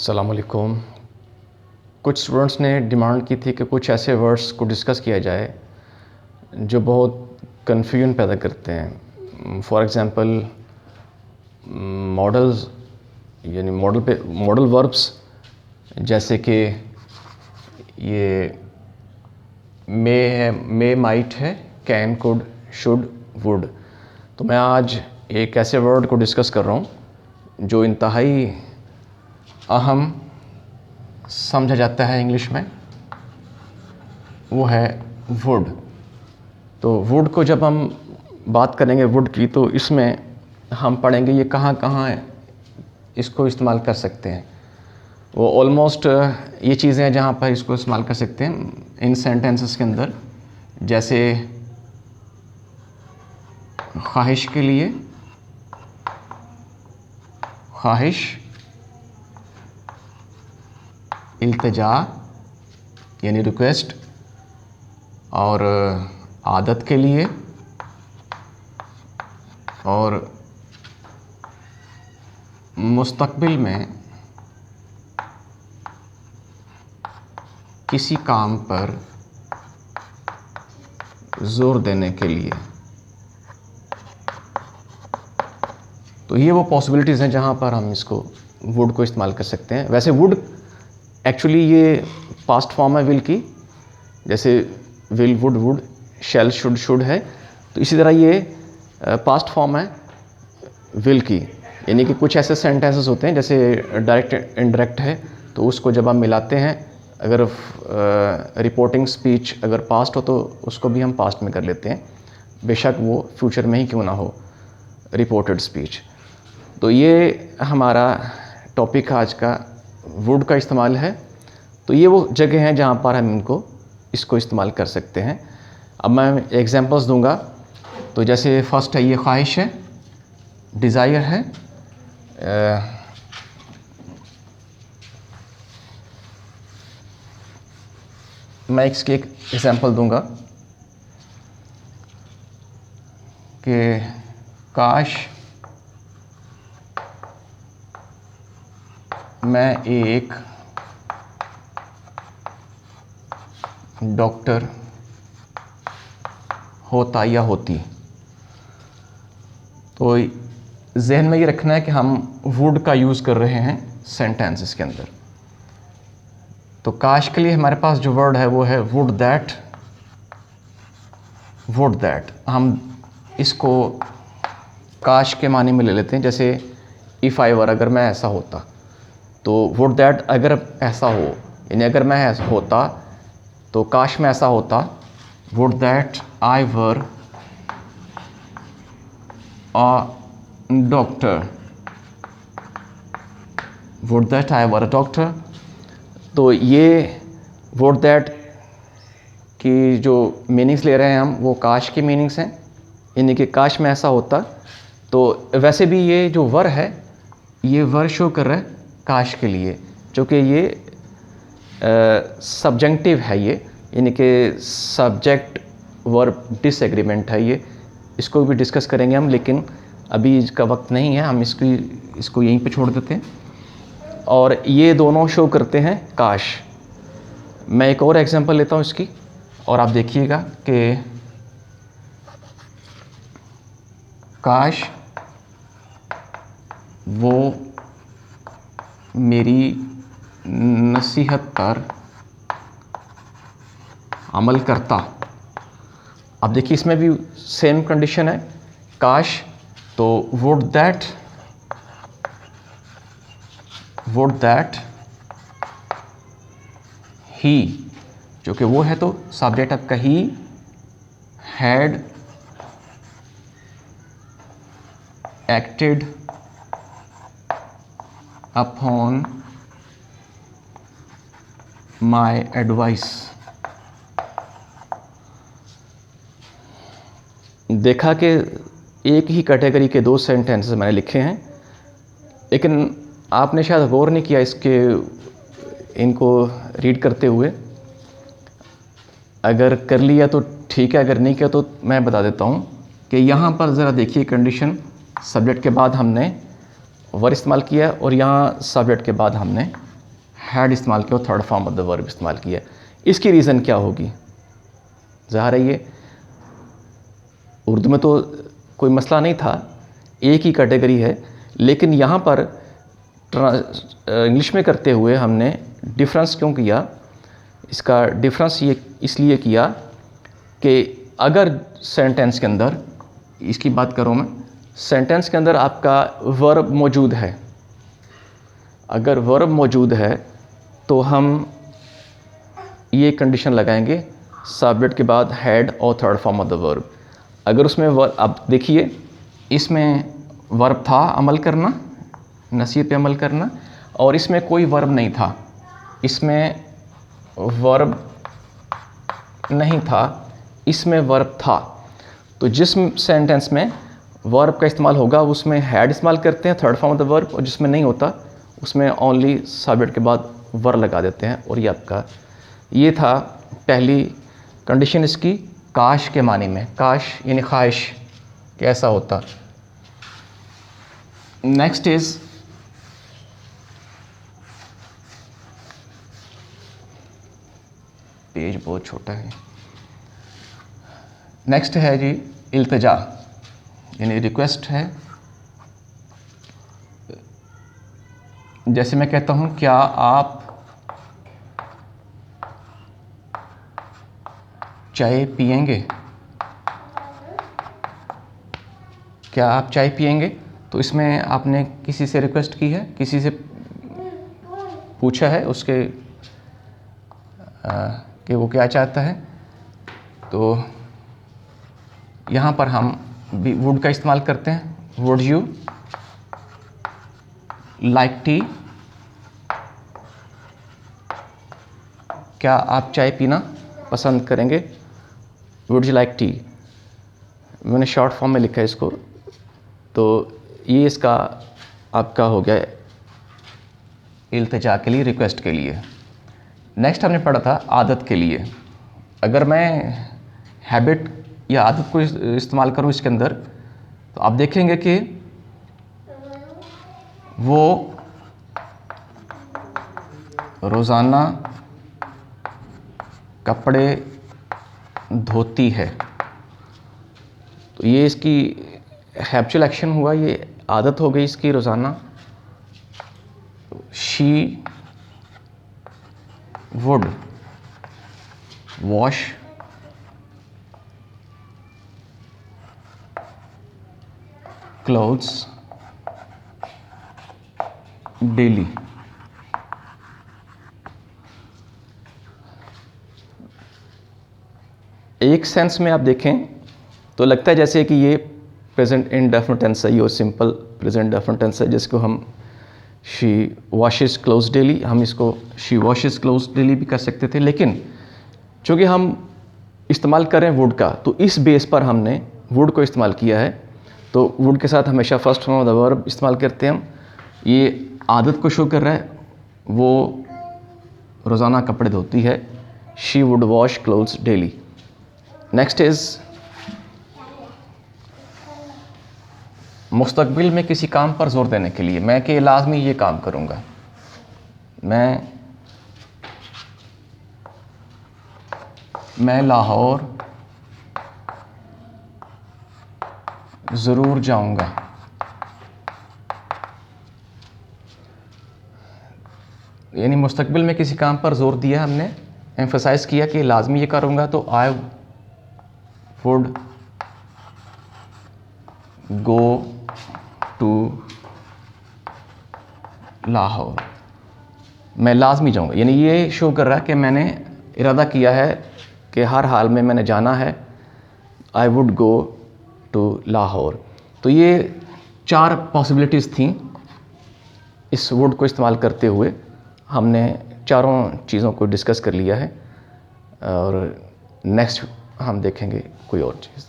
अस्सलाम वालेकुम। कुछ स्टूडेंट्स ने डिमांड की थी कि कुछ ऐसे वर्ड्स को डिस्कस किया जाए जो बहुत कन्फ्यूजन पैदा करते हैं। फॉर एग्ज़ाम्पल मॉडल्स यानी मॉडल वर्ब्स, जैसे कि ये मे है, मे माइट है, कैन, कुड, शुड, वुड। तो मैं आज एक ऐसे वर्ड को डिस्कस कर रहा हूँ जो इंतहाई अहम समझा जाता है इंग्लिश में, वो है वुड। तो वुड को जब हम बात करेंगे वुड की, तो इसमें हम पढ़ेंगे ये कहाँ कहाँ इसको इस्तेमाल कर सकते हैं। वो ऑलमोस्ट ये चीज़ें हैं जहाँ पर इसको इस्तेमाल कर सकते हैं इन सेंटेंसेस के अंदर, जैसे ख्वाहिश के लिए ख्वाहिश, इल्तिजा यानी रिक्वेस्ट, और आदत के लिए, और मुस्तकबिल में किसी काम पर जोर देने के लिए। तो ये वो पॉसिबिलिटीज़ हैं जहाँ पर हम इसको वुड को इस्तेमाल कर सकते हैं। वैसे वुड एक्चुअली ये पास्ट फॉर्म है विल की, जैसे will, would, would, shall, should है। तो इसी तरह ये पास्ट फॉर्म है विल की, यानी कि कुछ ऐसे सेंटेंसेस होते हैं जैसे डायरेक्ट इनडायरेक्ट है, तो उसको जब हम मिलाते हैं, अगर रिपोर्टिंग स्पीच अगर पास्ट हो तो उसको भी हम पास्ट में कर लेते हैं, बेशक वो फ्यूचर में ही क्यों ना हो रिपोर्टेड स्पीच। तो ये हमारा टॉपिक आज का वुड का इस्तेमाल है। तो ये वो जगह हैं जहाँ पर हम इसको इस्तेमाल कर सकते हैं। अब मैं एग्जांपल्स दूंगा। तो जैसे फर्स्ट है, ये ख्वाहिश है, डिज़ायर है, मैं इसकी एक एग्जांपल दूंगा कि काश मैं एक डॉक्टर होता या होती। तो जहन में ये रखना है कि हम वुड का यूज़ कर रहे हैं सेंटेंसेस के अंदर। तो काश के लिए हमारे पास जो वर्ड है वो है वुड दैट। वुड दैट हम इसको काश के माने में ले लेते हैं, जैसे इफ़ आई वर, अगर मैं ऐसा होता। तो वुड दैट अगर ऐसा हो, यानी अगर मैं ऐसा होता, तो काश में ऐसा होता। Would that I were a doctor. Would that I were a doctor. तो ये वुड दैट की जो मीनिंग्स ले रहे हैं हम, वो काश की मीनिंग्स हैं, यानी कि काश में ऐसा होता। तो वैसे भी ये जो वर है, ये वर शो कर रहा है काश के लिए, क्योंकि ये सब्जेक्टिव है, ये यानी कि सब्जेक्ट वर्ब डिसएग्रीमेंट है। ये इसको भी डिस्कस करेंगे हम, लेकिन अभी इसका वक्त नहीं है, हम इसको यहीं पे छोड़ देते हैं। और ये दोनों शो करते हैं काश। मैं एक और एग्जांपल लेता हूँ इसकी, और आप देखिएगा कि काश वो मेरी नसीहत पर अमल करता। अब देखिए इसमें भी सेम कंडीशन है, काश। तो वुड दैट ही, जो कि वो है, तो सब्जेक्ट आपका ही, had acted upon my advice. देखा कि एक ही कैटेगरी के दो सेंटेंसेस मैंने लिखे हैं, लेकिन आपने शायद गौर नहीं किया इनको रीड करते हुए। अगर कर लिया तो ठीक है, अगर नहीं किया तो मैं बता देता हूँ कि यहाँ पर ज़रा देखिए कंडीशन। सब्जेक्ट के बाद हमने वर इस्तेमाल किया और यहाँ सब्जेक्ट के बाद हमने हैड इस्तेमाल किया और third form of the verb इस्तेमाल किया। इसकी रीज़न क्या होगी? ज़ाहिर है ये उर्दू में तो कोई मसला नहीं था, एक ही कैटेगरी है, लेकिन यहाँ पर इंग्लिश में करते हुए हमने डिफरेंस क्यों किया? इसका डिफरेंस ये इसलिए किया कि अगर सेंटेंस के अंदर, इसकी बात करूँ मैं, सेंटेंस के अंदर आपका वर्ब मौजूद है, अगर वर्ब मौजूद है तो हम ये कंडीशन लगाएंगे सब्जेक्ट के बाद हैड और third form of the verb. अगर उसमें वर्ब, अब देखिए इसमें वर्ब था अमल करना, नसीहत पे अमल करना, और इसमें कोई वर्ब नहीं था, इसमें वर्ब नहीं था, इसमें वर्ब था। तो जिस सेंटेंस में वर्ब का इस्तेमाल होगा उसमें हैड इस्तेमाल करते हैं third form of the verb, और जिसमें नहीं होता उसमें ओनली सब्जेक्ट के बाद वर्ब लगा देते हैं। और ये आपका ये था पहली कंडीशन इसकी, काश के मानी में, काश यानी ख्वाहिश कि ऐसा होता। नेक्स्ट इज पेज बहुत छोटा है। नेक्स्ट है जी इल्तिजा, यानी रिक्वेस्ट है। जैसे मैं कहता हूँ क्या आप चाय पिएंगे, क्या आप चाय पिएंगे, तो इसमें आपने किसी से रिक्वेस्ट की है, किसी से पूछा है उसके कि वो क्या चाहता है। तो यहाँ पर हम भी वुड का इस्तेमाल करते हैं, वुड यू लाइक टी, क्या आप चाय पीना पसंद करेंगे, वुड यू लाइक टी। मैंने शॉर्ट फॉर्म में लिखा है इसको, तो ये इसका आपका हो गया इल्तिजा के लिए, रिक्वेस्ट के लिए। नेक्स्ट हमने पढ़ा था आदत के लिए। अगर मैं हैबिट या आदत को इस्तेमाल करूं इसके अंदर, तो आप देखेंगे कि वो रोज़ाना कपड़े धोती है। तो ये इसकी हैबिचुअल एक्शन हुआ, ये आदत हो गई इसकी रोज़ाना। She would wash clothes daily. एक सेंस में आप देखें तो लगता है जैसे कि ये प्रेजेंट इंडेफिनिट टेंस है, ये सिंपल प्रेजेंट डेफिनिट टेंस है, जिसको हम शी वॉशेस क्लोथ्स डेली, हम इसको शी वॉशेस क्लोथ्स डेली भी कर सकते थे। लेकिन चूँकि हम इस्तेमाल कर रहे हैं वुड का, तो इस बेस पर हमने वुड को इस्तेमाल किया है। तो वुड के साथ हमेशा first form of the verb इस्तेमाल करते हैं हम। ये आदत को शो कर रहा है, वो रोज़ाना कपड़े धोती है, she would wash clothes daily. Next is मुस्तकबिल में किसी काम पर जोर देने के लिए, मैं कि लाजमी ये काम करूँगा, मैं लाहौर ज़रूर जाऊँगा। यानी मुस्तकबिल में किसी काम पर जोर दिया हमने, एम्फसाइज़ किया कि लाजमी ये करूँगा। तो I would go to Lahore, मैं लाजमी जाऊँगा। यानी ये शो कर रहा है कि मैंने इरादा किया है कि हर हाल में मैंने जाना है। I would go to Lahore. तो ये 4 पॉसिबिलिटीज़ थी। इस वुड को इस्तेमाल करते हुए हमने चारों चीज़ों को डिस्कस कर लिया है, और नेक्स्ट हम देखेंगे कोई और चीज़।